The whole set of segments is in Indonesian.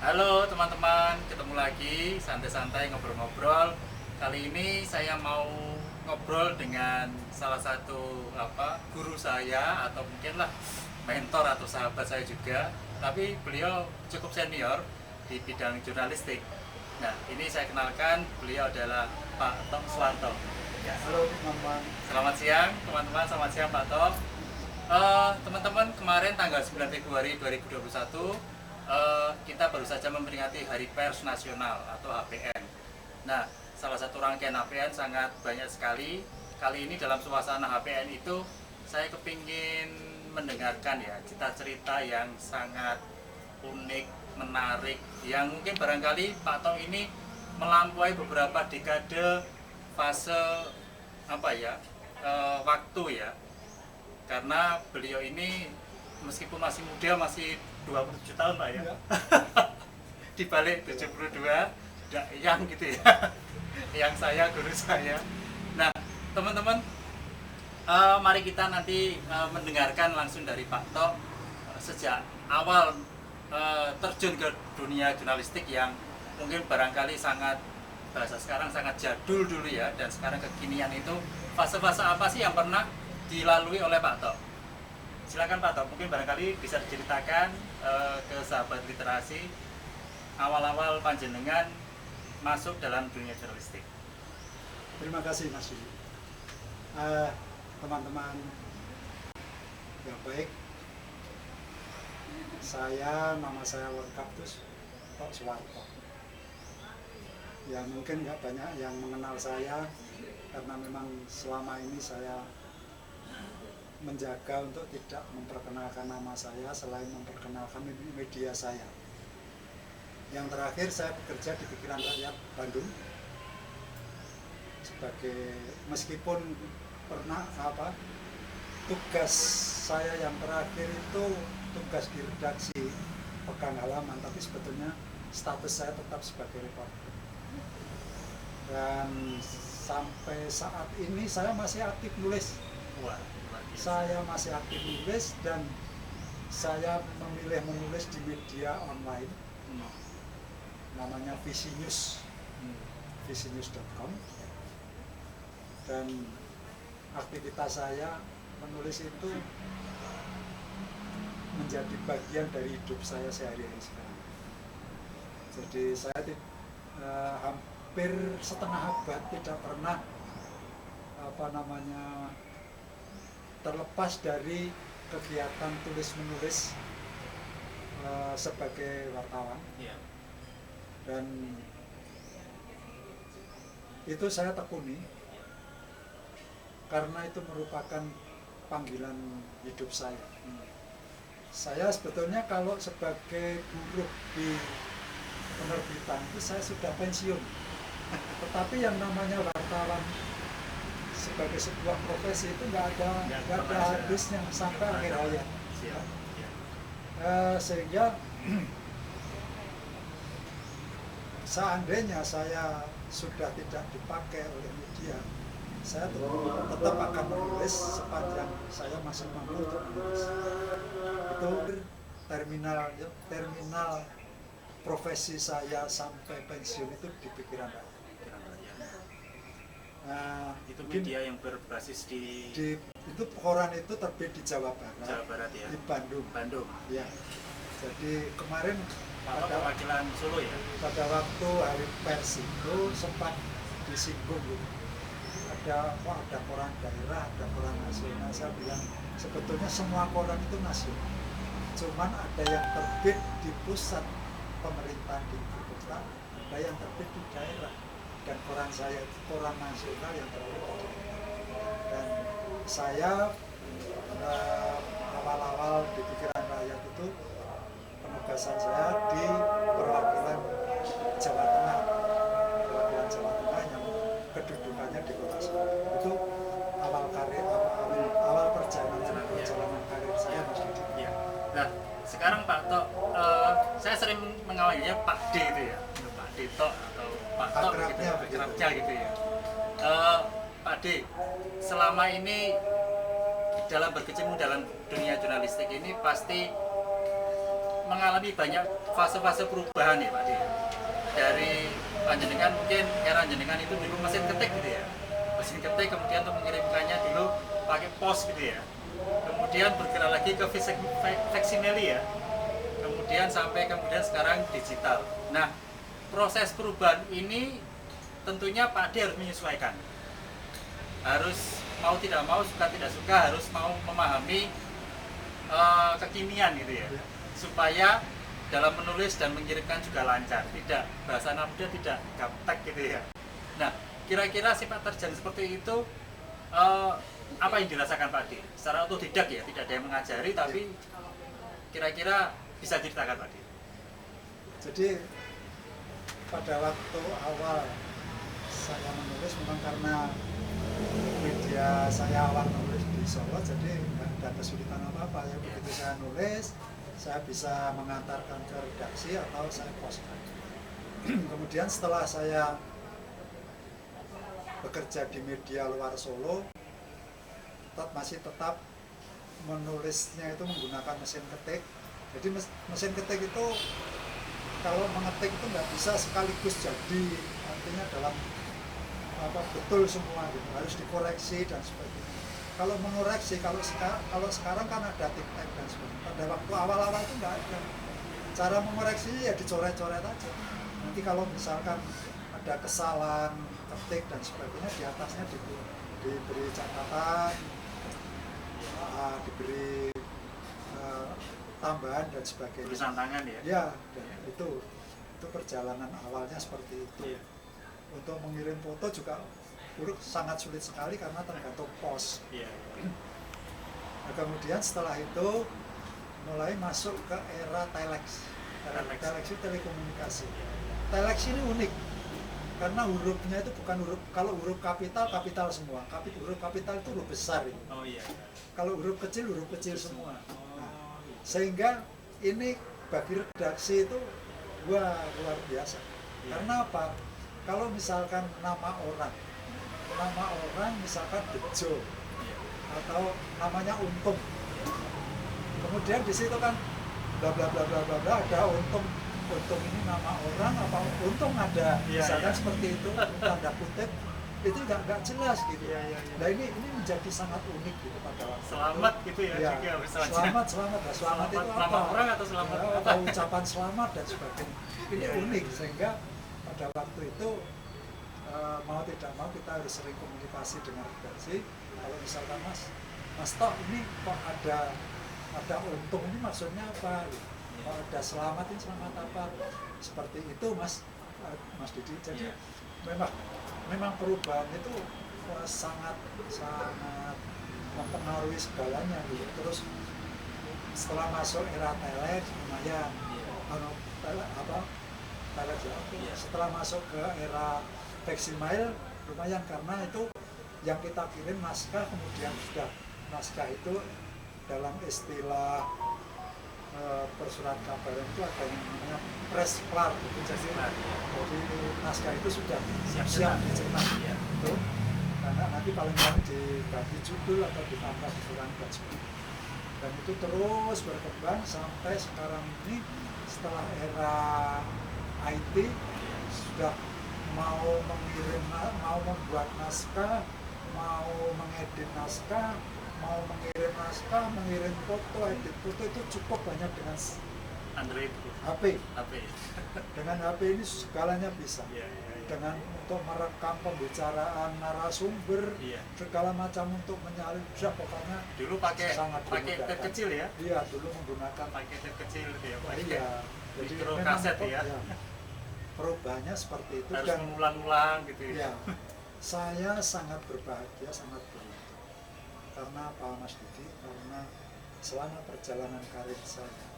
Halo teman-teman, ketemu lagi santai-santai ngobrol-ngobrol. Kali ini saya mau ngobrol dengan salah satu guru saya atau mungkinlah mentor atau sahabat saya juga. Tapi beliau cukup senior di bidang jurnalistik. Nah, ini saya kenalkan, beliau adalah Pak Tok Suwanto. Ya. Halo teman-teman. Selamat siang teman-teman, selamat siang Pak Tok. Teman-teman, kemarin tanggal 9 Februari 2021 kita baru saja memperingati Hari Pers Nasional atau HPN. Nah, salah satu rangkaian HPN sangat banyak sekali. Kali ini dalam suasana HPN itu saya kepingin mendengarkan ya cerita-cerita yang sangat unik, menarik, yang mungkin barangkali Pak Tok ini melampaui beberapa dekade fase waktu ya. Karena beliau ini meskipun masih muda, masih 27 tahun Pak ya, di balik 72 tidak yang gitu ya. Yang saya, guru saya. Nah teman-teman, mari kita nanti mendengarkan langsung dari Pak Tok sejak awal terjun ke dunia jurnalistik yang mungkin barangkali sangat, bahasa sekarang sangat jadul dulu ya, dan sekarang kekinian itu fase-fase apa sih yang pernah dilalui oleh Pak Tok. Silakan Pak Tok, mungkin barangkali bisa diceritakan ke sahabat literasi awal-awal panjenengan masuk dalam dunia jurnalistik. Terima kasih Mas Yudi. Teman-teman yang baik, nama saya lengkap itu Tok Suwanto. Ya mungkin nggak banyak yang mengenal saya karena memang selama ini saya menjaga untuk tidak memperkenalkan nama saya selain memperkenalkan media saya. Yang terakhir saya bekerja di Pikiran Rakyat Bandung sebagai, meskipun pernah tugas saya yang terakhir itu tugas di redaksi Pekan Halaman, tapi sebetulnya status saya tetap sebagai reporter. Dan sampai saat ini saya masih aktif nulis. Saya masih aktif menulis dan saya memilih menulis di media online namanya VisiNews, visinews.com, dan aktivitas saya menulis itu menjadi bagian dari hidup saya sehari-hari sekarang. Jadi saya hampir setengah abad tidak pernah terlepas dari kegiatan tulis-menulis sebagai wartawan. Yeah. Dan itu saya tekuni karena itu merupakan panggilan hidup saya. Saya sebetulnya kalau sebagai buruh di penerbitan itu saya sudah pensiun. Tetapi yang namanya wartawan sebagai sebuah profesi itu nggak ada habisnya sampai akhir hayat. Sehingga seandainya saya sudah tidak dipakai oleh media, saya tetap akan menulis sepanjang saya masih mampu untuk menulis. Itu terminal profesi saya sampai pensiun itu di Pikiran Rakyat. Itu media yang berbasis di itu koran itu terbit di Jawa Barat ya? Di Bandung. Ya. Jadi kemarin pada perwakilan Solo ya, pada waktu Hari Pers itu sempat disinggung gitu. Ada koran daerah, ada koran nasional. Saya bilang sebetulnya semua koran itu nasional, cuman ada yang terbit di pusat pemerintahan di ibu kota, ada yang terbit di daerah. Dan koran saya itu koran nasional yang terbit. Dan saya awal-awal di Pikiran Rakyat itu penugasan saya di perwakilan Jawa Tengah yang kedudukannya di Kota Solo. Itu awal perjalanan karir saya Mas Didi. Ya. Nah sekarang Pak Tok, saya sering mengawalnya Pak D itu ya, Pak D Tok atau Pak Tok akrabnya gitu ya. Pak D, selama ini dalam berkecimpung dalam dunia jurnalistik ini pasti mengalami banyak fase-fase perubahan ya Pak Di. Dari panjenengan mungkin era panjenengan itu dulu mesin ketik gitu ya. Mesin ketik kemudian untuk mengirimkannya dulu pakai pos gitu ya. Kemudian bergerak lagi ke faksimile ya. Kemudian sampai kemudian sekarang digital. Nah, proses perubahan ini tentunya Pak D harus menyesuaikan. Harus mau tidak mau, suka tidak suka, harus mau memahami kekinian gitu ya. Supaya dalam menulis dan mengirimkan juga lancar, tidak bahasa anak muda tidak gaptek gitu ya. Nah, kira-kira sifat terjang seperti itu apa yang dirasakan Pak D? Secara otodidak ya, tidak ada yang mengajari, tapi kira-kira bisa ceritakan Pak D. Jadi pada waktu awal saya menulis memang karena media saya awal menulis di Solo, jadi nggak ada kesulitan apa-apa ya. Begitu saya nulis, saya bisa mengantarkan ke redaksi atau saya postkan. Kemudian setelah saya bekerja di media luar Solo, masih tetap menulisnya itu menggunakan mesin ketik. Jadi mesin ketik itu kalau mengetik itu nggak bisa sekaligus jadi, artinya dalam betul semua gitu, harus dikoreksi dan sebagainya. Kalau mengoreksi, kalau sekarang kan ada tip-tip dan sebagainya. Pada waktu awal-awal itu nggak ada. Cara mengoreksi ya dicoret-coret aja. Nanti kalau misalkan ada kesalahan ketik dan sebagainya, di atasnya diberi catatan, diberi tambahan dan sebagainya. Tulisan tangan ya? Ya, dan itu perjalanan awalnya seperti itu. Iya. Untuk mengirim foto juga sangat sulit sekali karena tergantung pos. Iya. Nah, kemudian setelah itu mulai masuk ke era telex. Telex itu telekomunikasi. Telex ini unik karena hurufnya itu bukan huruf, kalau huruf kapital semua. Huruf kapital itu huruf besar ini. Oh iya. Kalau huruf kecil semua. Oh, Nah, sehingga ini bagi redaksi itu luar biasa. Iya. Karena apa? Kalau misalkan nama orang misalkan Bejo Iya. atau namanya Untung, kemudian di situ kan bla bla bla bla bla bla, ada Untung ini nama orang apa Untung ada, Iya, misalkan iya. seperti itu, tanda kutip itu nggak jelas gitu. Iya, iya, iya. Nah ini menjadi sangat unik gitu pada waktu Selamat itu. gitu ya, Ya, juga misalnya. selamat. Nah, selamat itu apa? Nama orang atau selamat Ya, apa? atau ucapan selamat dan sebagainya. Ini Iya, iya. unik sehingga pada waktu itu mau tidak mau kita harus sering komunikasi dengan redaksi. Kalau misalkan Mas Tok ini kok ada Untung ini maksudnya apa? Kalau ada selamat ini selamat apa? Seperti itu Mas Didi. Jadi Iya. memang perubahan itu sangat mempengaruhi segalanya gitu. Terus setelah masuk era telex lumayan, telex ya. Iya. Setelah masuk ke era faksimile lumayan karena itu yang kita kirim naskah, kemudian sudah naskah itu dalam istilah persurat kabaran itu ada yang namanya press clerk gitu. Jadi naskah itu sudah siap dicetak Iya. itu, karena nanti paling paling diganti judul atau ditambah ukuran dan sebagainya. Dan itu terus berkembang sampai sekarang ini setelah era IT sudah mau membuat naskah, mau mengedit naskah, mau mengirim naskah, mengirim foto, edit foto itu cukup banyak dengan Android. HP. Dengan HP ini segalanya bisa. Iya, iya, iya. Dengan untuk merekam pembicaraan narasumber, Iya. segala macam untuk menyalin, bisa pokoknya Dulu pakai tape dimudahkan. kecil ya? Iya, dulu menggunakan Pakai tape kecil gitu ya, Pak. iya. Jadi Mikro memang kaset ya. perubahannya seperti itu. Harus Dan mengulang-ulang gitu ya, ya. saya sangat berbahagia, sangat beruntung. Karena apa Mas Didi? Karena selama perjalanan karir saya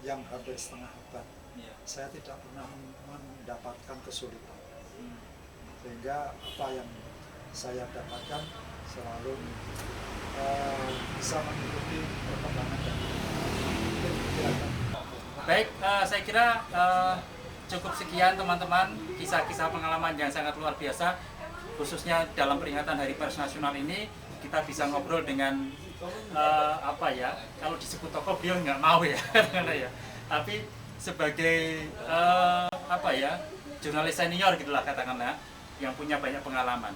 yang hampir setengah abad, Iya. saya tidak pernah mendapatkan kesulitan. Hmm. Sehingga apa yang saya dapatkan selalu bisa mengikuti perkembangan dan Baik, saya kira cukup sekian teman-teman kisah-kisah pengalaman yang sangat luar biasa, khususnya dalam peringatan Hari Pers Nasional ini. Kita bisa ngobrol dengan apa ya, kalau disebut tokoh beliau nggak mau ya, karena ya. Tapi sebagai apa ya, jurnalis senior gitulah katakanlah, yang punya banyak pengalaman.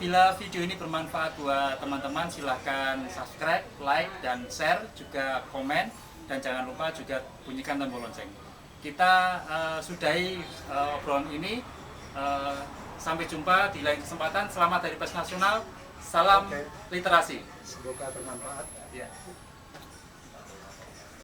Bila video ini bermanfaat buat teman-teman, silahkan subscribe, like, dan share, juga komen, dan jangan lupa juga bunyikan tombol lonceng. Kita sudahi obrolan ini. Sampai jumpa di lain kesempatan. Selamat Hari Pers Nasional. Salam literasi. Semoga bermanfaat. Ya.